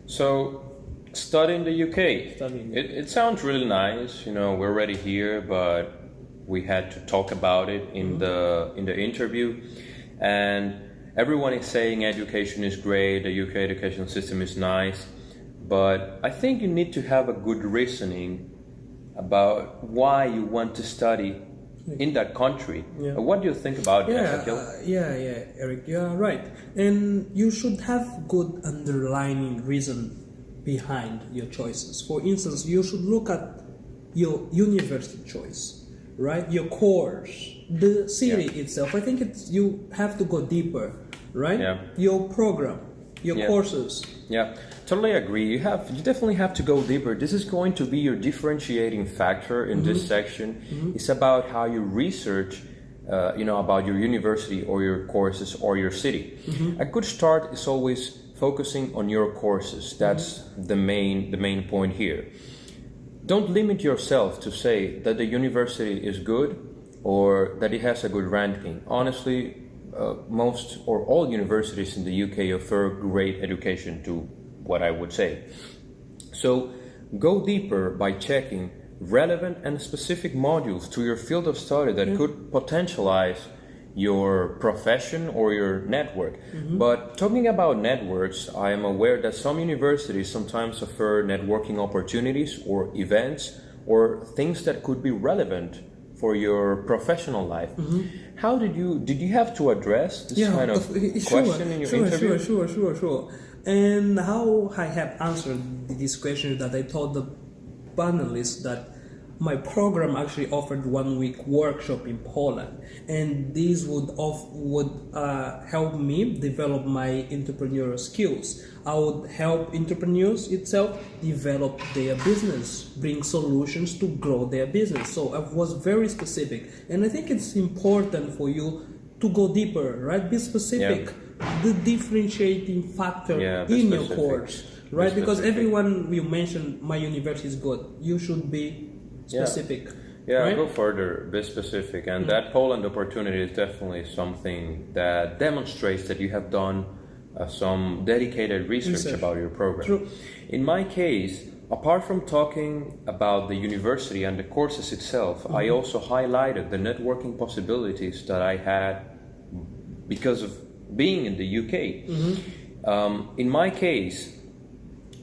So, study in the UK. It sounds really nice. You know, we're already here, but we had to talk about it in the interview, and everyone is saying education is great. The UK education system is nice, but I think you need to have a good reasoning about why you want to study in that country. What do you think about it, Ezequiel? Eric, you are right. And you should have good underlying reason behind your choices. For instance, you should look at your university choice, right? Your course, the city itself. I think you have to go deeper, right? Your program, your courses. Yeah, totally agree. You definitely have to go deeper. This is going to be your differentiating factor in this section. It's about how you research, about your university or your courses or your city. A good start is always focusing on your courses. That's the main point here. Don't limit yourself to say that the university is good or that it has a good ranking. Honestly, most or all universities in the UK offer great education to what I would say. So go deeper by checking relevant and specific modules to your field of study that could potentialize your profession or your network. But talking about networks, I am aware that some universities sometimes offer networking opportunities or events or things that could be relevant for your professional life. How did you have to address this kind of question in your interview? Sure. And how I have answered this question that I told the panelists that my program actually offered 1 week workshop in Poland, and this would help me develop my entrepreneurial skills. I would help entrepreneurs itself develop their business, bring solutions to grow their business. So I was very specific, and I think it's important for you to go deeper, right? Be specific. The differentiating factor in your course, right? Because everyone you mentioned, my university is good. You should be specific. Right? Go further, be specific. And that Poland opportunity is definitely something that demonstrates that you have done some dedicated research about your program. True. In my case, apart from talking about the university and the courses itself, I also highlighted the networking possibilities that I had because of being in the UK. In my case,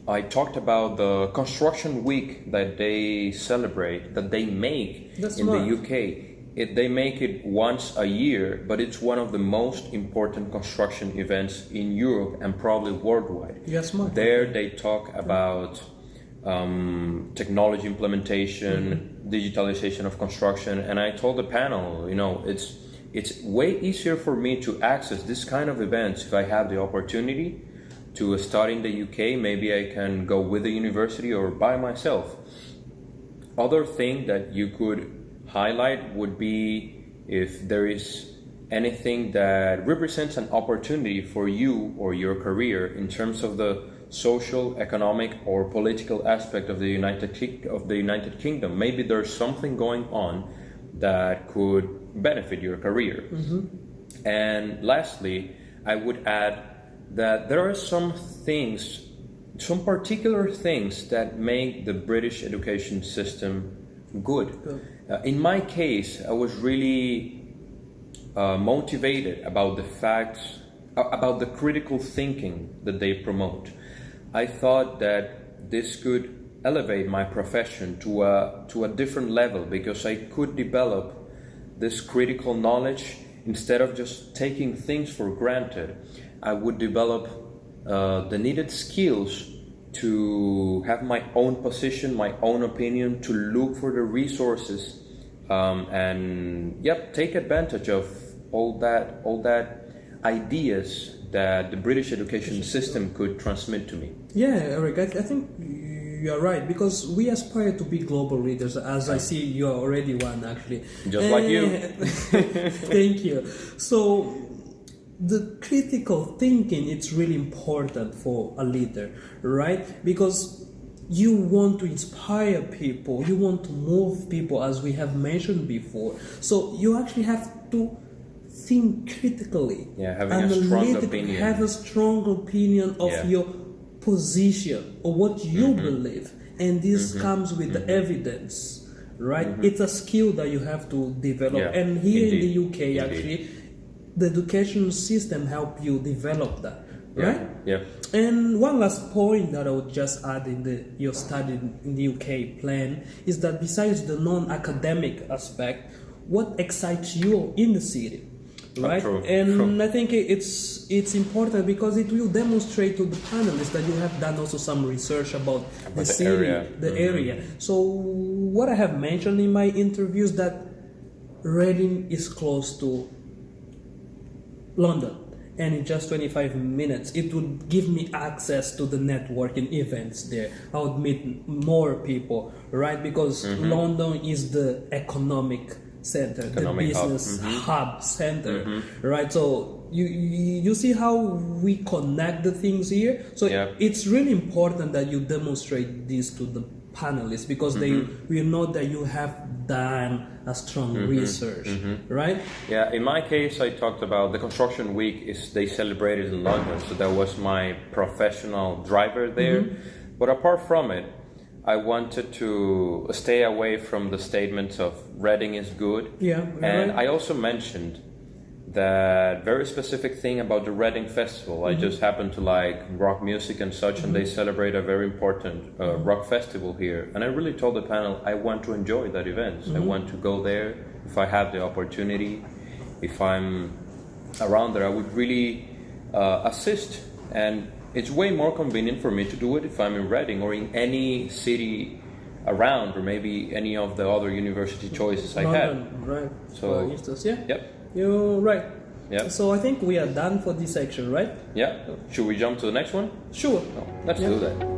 I talked about the construction week that they celebrate, that they make in the UK. They make it once a year, but it's one of the most important construction events in Europe and probably worldwide. There they talk about technology implementation, digitalization of construction, and I told the panel, it's way easier for me to access this kind of events if I have the opportunity to study in the UK. Maybe I can go with the university or by myself. Other thing that you could highlight would be if there is anything that represents an opportunity for you or your career in terms of the social, economic, or political aspect of the United Kingdom. Maybe there's something going on that could benefit your career. And lastly, I would add that there are some particular things that make the British education system good. In my case, I was really motivated about the facts, about the critical thinking that they promote. I thought that this could elevate my profession to a different level because I could develop this critical knowledge instead of just taking things for granted. I would develop the needed skills to have my own position, my own opinion, to look for the resources, and take advantage of all that ideas that the British education system could transmit to me. Eric, I think you are right, because we aspire to be global leaders, as I see you are already one, actually. Just like you. Thank you. So the critical thinking, it's really important for a leader, right? Because you want to inspire people, you want to move people, as we have mentioned before. So you actually have to think critically. Yeah, having a strong opinion. Have a strong opinion of your position or what you believe. And this comes with the evidence, right? It's a skill that you have to develop. Yeah, and here indeed. in the UK, actually, the education system help you develop that, right? Yeah. And one last point that I would just add in your study in the UK plan is that besides the non-academic aspect, what excites you in the city, right? True. I think it's important because it will demonstrate to the panelists that you have done also some research about the city, area. the area. So what I have mentioned in my interviews that Reading is close to London, and in just 25 minutes it would give me access to the networking events there. I would meet more people, right? Because London is the economic center, the business hub center, right? So you see how we connect the things here. So it's really important that you demonstrate this to the panelists because they will know that you have done a strong research, right? Yeah, in my case, I talked about the construction week they celebrated in London, so that was my professional driver there. But apart from it, I wanted to stay away from the statements of Reading is good. Yeah, and I also mentioned that very specific thing about the Reading Festival. I just happen to like rock music and such, and they celebrate a very important rock festival here. And I really told the panel I want to enjoy that event. I want to go there if I have the opportunity. If I'm around there, I would really assist. And it's way more convenient for me to do it if I'm in Reading or in any city around, or maybe any of the other university choices I had. Right. So, for instance, yeah. Yep. You're right. Yeah. So I think we are done for this section, right? Yeah. Should we jump to the next one? Sure. Let's do that.